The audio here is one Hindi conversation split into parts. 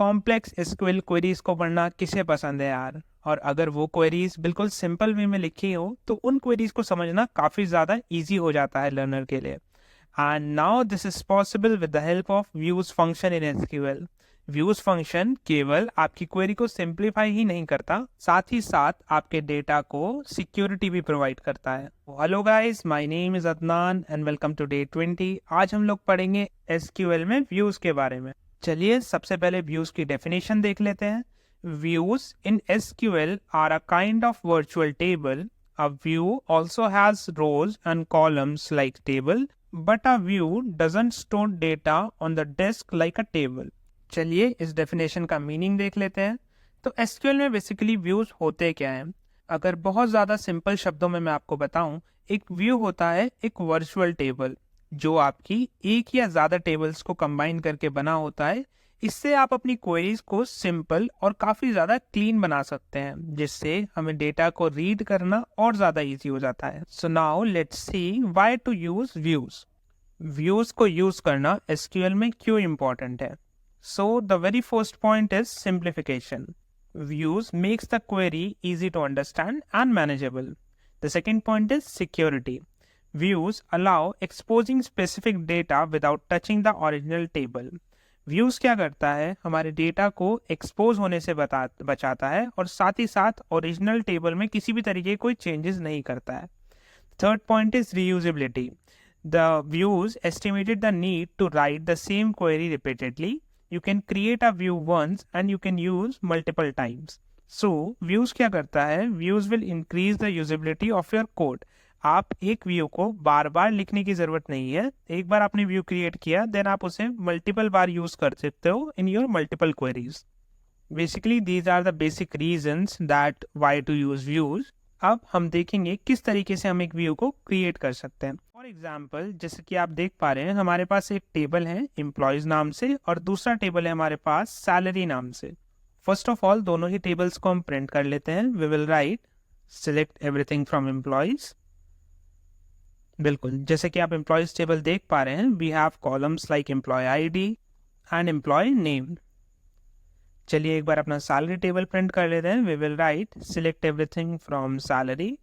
कॉम्प्लेक्स एसक्यूएल क्वेरीज को पढ़ना किसे पसंद है यार। और अगर वो क्वेरीज बिल्कुल सिंपल वे में लिखी हो तो उन क्वेरीज को समझना काफ़ी ज़्यादा इजी हो जाता है लर्नर के लिए। And now this is possible with the help of views function in SQL. Views function केवल आपकी क्वेरी को सिंप्लीफाई ही नहीं करता, साथ ही साथ आपके डेटा को सिक्योरिटी भी प्रोवाइड करता है। Hello guys, my name is Adnan and welcome to day 20। आज हम लोग पढ़ेंगे एसक्यूएल में व्यूज के बारे में। चलिए सबसे पहले व्यूज की डेफिनेशन देख लेते हैं। Views in SQL are a kind of virtual table. A view also has rows and columns like table, but a view doesn't store data on the disk like a table. चलिए इस डेफिनेशन का मीनिंग देख लेते हैं। तो SQL में बेसिकली व्यूज होते क्या हैं? अगर बहुत ज़्यादा सिंपल शब्दों में मैं आपको बताऊं, एक व्यू होता है एक वर्चुअल टेबल जो आपकी एक या ज़्यादा टेबल्स को कंबाइन करके बना होता है। इससे आप अपनी क्वेरीज को सिंपल और काफ़ी ज़्यादा क्लीन बना सकते हैं, जिससे हमें डेटा को रीड करना और ज़्यादा इजी हो जाता है। So now let's see why to use views. Views को यूज करना एसक्यूएल में क्यों इम्पोर्टेंट है? So the very first point is simplification. Views makes the query easy to understand and manageable. The second point is security. Views allow exposing specific data without touching the original table. Views क्या करता है? हमारे डेटा को एक्सपोज होने से बचाता है और साथ ही साथ ओरिजिनल टेबल में किसी भी तरीके कोई चेंजेस नहीं करता है। Third point is reusability. The views estimated the need to write the same query repeatedly. You can create a view once and you can use multiple times. So views क्या करता है? Views will increase the usability of your code. आप एक व्यू को बार बार लिखने की जरूरत नहीं है। एक बार आपने व्यू क्रिएट किया, देन आप उसे मल्टीपल बार यूज कर सकते हो in your multiple queries. Basically these are the basic reasons that why to use views. अब हम देखेंगे किस तरीके से हम एक व्यू को क्रिएट कर सकते हैं। फॉर एग्जाम्पल, जैसे कि आप देख पा रहे हैं, हमारे पास एक टेबल है एम्प्लॉयज नाम से और दूसरा टेबल है हमारे पास सैलरी नाम से। फर्स्ट ऑफ ऑल दोनों ही टेबल्स को हम प्रिंट कर लेते हैं। We will write select everything from employees. बिल्कुल जैसे कि आप एम्प्लॉयज टेबल देख पा रहे हैं, we have columns like employee ID and employee name. चलिए एक बार अपना सैलरी टेबल प्रिंट कर लेते हैं। We will write select everything from salary.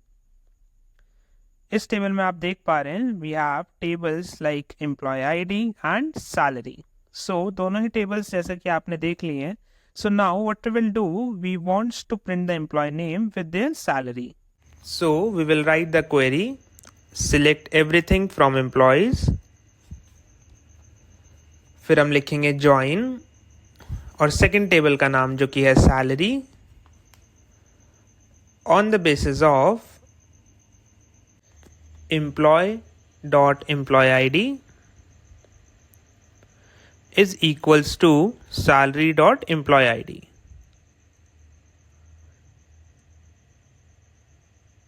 इस टेबल में आप देख पा रहे हैं we have tables like employee ID and salary. So दोनों ही टेबल्स जैसे कि आपने देख लिए हैं। So now what we will do, we wants to print the employee name with their salary. So we will write the query select everything from employees, फिर हम लिखेंगे join और सेकेंड टेबल का नाम जो कि है salary on the basis of employee.employee ID is equals to salary.employee ID।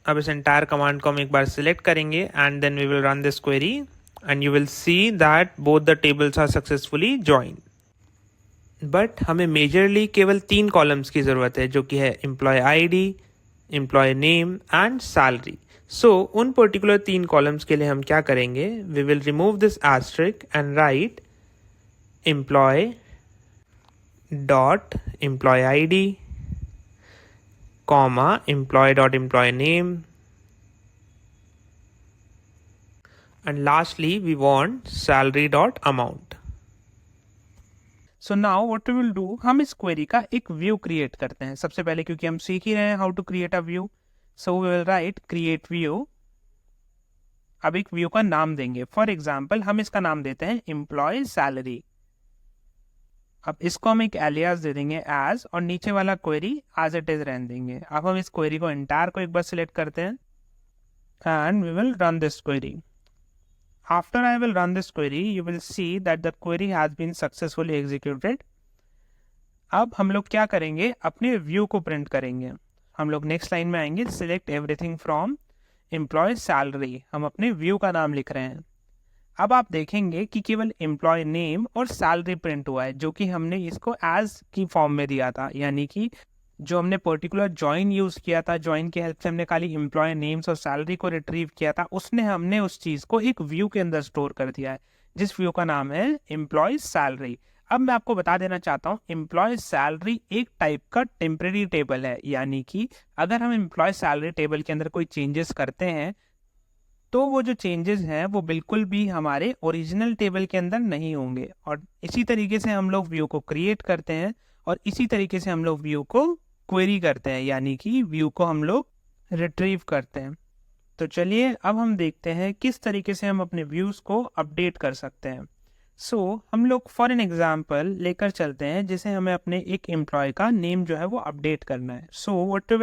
अब इस एंटायर कमांड को हम एक बार सिलेक्ट करेंगे and then we will run this query and you will see that both the tables are successfully join. But हमें मेजरली केवल 3 कॉलम्स की ज़रूरत है, जो कि है employee ID, employee name and salary. So उन पर्टिकुलर 3 कॉलम्स के लिए हम क्या करेंगे, we will remove this asterisk and write employee dot employee ID comma employee.employee name, and lastly we want salary.amount। So now what we will do, हम इस क्वेरी का एक व्यू क्रिएट करते हैं। सबसे पहले क्योंकि हम सीख ही रहे हैं how to create a view, so we will write create view. अब एक व्यू का नाम देंगे। फॉर एग्जाम्पल हम इसका नाम देते हैं एम्प्लॉय सैलरी। अब इसको हम एक एलियास दे देंगे एज, और नीचे वाला क्वेरी एज इट इज रहने देंगे। अब हम इस क्वेरी को एंटायर को एक बार सिलेक्ट करते हैं and we will run this query. After I will run this query you will see that the query has been successfully executed. अब हम लोग क्या करेंगे, अपने व्यू को प्रिंट करेंगे। हम लोग नेक्स्ट लाइन में आएंगे, select everything from employ salary. हम अपने व्यू का नाम लिख रहे हैं। अब आप देखेंगे कि केवल एम्प्लॉय नेम और सैलरी प्रिंट हुआ है, जो कि हमने इसको एज की फॉर्म में दिया था। यानी कि जो हमने पर्टिकुलर ज्वाइन यूज किया था, ज्वाइन की हेल्प से हमने खाली एम्प्लॉय नेम्स और सैलरी को रिट्रीव किया था, उसने हमने उस चीज को एक व्यू के अंदर स्टोर कर दिया है, जिस व्यू का नाम है एम्प्लॉय सैलरी। अब मैं आपको बता देना चाहता हूँ, एम्प्लॉय सैलरी एक टाइप का टेम्परेरी टेबल है, यानी कि अगर हम एम्प्लॉय सैलरी टेबल के अंदर कोई चेंजेस करते हैं तो वो जो चेंजेस हैं वो बिल्कुल भी हमारे ओरिजिनल टेबल के अंदर नहीं होंगे। और इसी तरीके से हम लोग व्यू को क्रिएट करते हैं और इसी तरीके से हम लोग व्यू को क्वेरी करते हैं, यानी कि व्यू को हम लोग रिट्रीव करते हैं। तो चलिए अब हम देखते हैं किस तरीके से हम अपने व्यूज़ को अपडेट कर सकते हैं। हम लोग फॉर एन एग्जाम्पल लेकर चलते हैं, जिसे हमें अपने एक एम्प्लॉय का नेम जो है वो अपडेट करना है। What we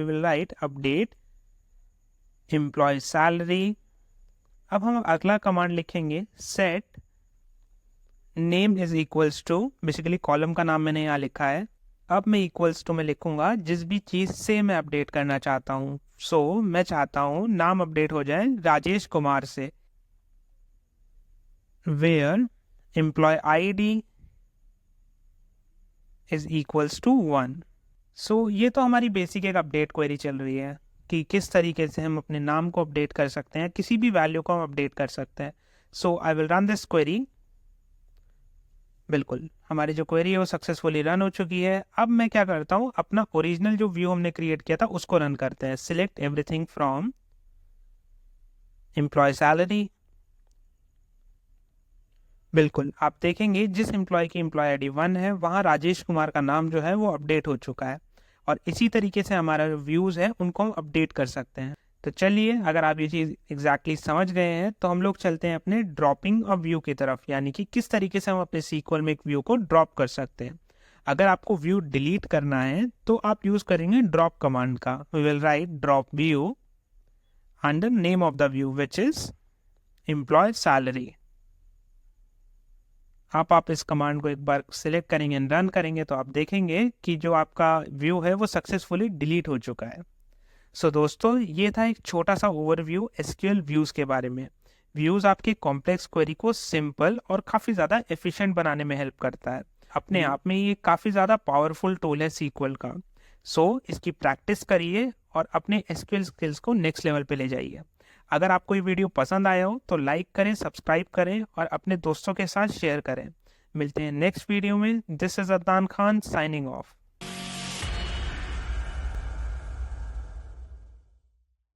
will write update employee salary. अब हम अगला कमांड लिखेंगे, set name is equals to, basically column का नाम मैंने यहाँ लिखा है। अब मैं इक्वल्स टू में लिखूंगा जिस भी चीज़ से मैं अपडेट करना चाहता हूँ। मैं चाहता हूँ नाम अपडेट हो जाए राजेश कुमार से, where employee ID is equals to 1। ये तो हमारी बेसिक एक अपडेट क्वेरी चल रही है कि किस तरीके से हम अपने नाम को अपडेट कर सकते हैं, किसी भी वैल्यू को हम अपडेट कर सकते हैं। आई विल रन दिस क्वेरी। बिल्कुल हमारी जो क्वेरी है वो सक्सेसफुली रन हो चुकी है। अब मैं क्या करता हूँ, अपना ओरिजिनल जो व्यू हमने क्रिएट किया था उसको रन करते हैं। Select everything from employ salary. बिल्कुल आप देखेंगे जिस एम्प्लॉय की एम्प्लॉय आईडी 1 है वहाँ राजेश कुमार का नाम जो है वो अपडेट हो चुका है। और इसी तरीके से हमारा जो व्यूज़ है उनको हम अपडेट कर सकते हैं। तो चलिए, अगर आप ये चीज़ एग्जैक्टली समझ गए हैं तो हम लोग चलते हैं अपने ड्रॉपिंग ऑफ व्यू की तरफ, यानी कि किस तरीके से हम अपने सीक्वल में एक व्यू को ड्रॉप कर सकते हैं। अगर आपको व्यू डिलीट करना है तो आप यूज़ करेंगे ड्रॉप कमांड का। We will write drop view under name of the view which is employee salary. आप इस कमांड को एक बार सिलेक्ट करेंगे एंड रन करेंगे तो आप देखेंगे कि जो आपका व्यू है वो सक्सेसफुली डिलीट हो चुका है। दोस्तों, ये था एक छोटा सा ओवरव्यू एसक्यूएल व्यूज़ के बारे में। व्यूज़ आपके कॉम्प्लेक्स क्वेरी को सिंपल और काफ़ी ज़्यादा एफिशिएंट बनाने में हेल्प करता है। अपने आप में ये काफ़ी ज़्यादा पावरफुल टूल है सीक्वल का। इसकी प्रैक्टिस करिए और अपने एसक्यूएल स्किल्स को नेक्स्ट लेवल पे ले जाइए। अगर आपको ये वीडियो पसंद आया हो तो लाइक करें, सब्सक्राइब करें और अपने दोस्तों के साथ शेयर करें। मिलते हैं नेक्स्ट वीडियो में। This is Adnan Khan signing off.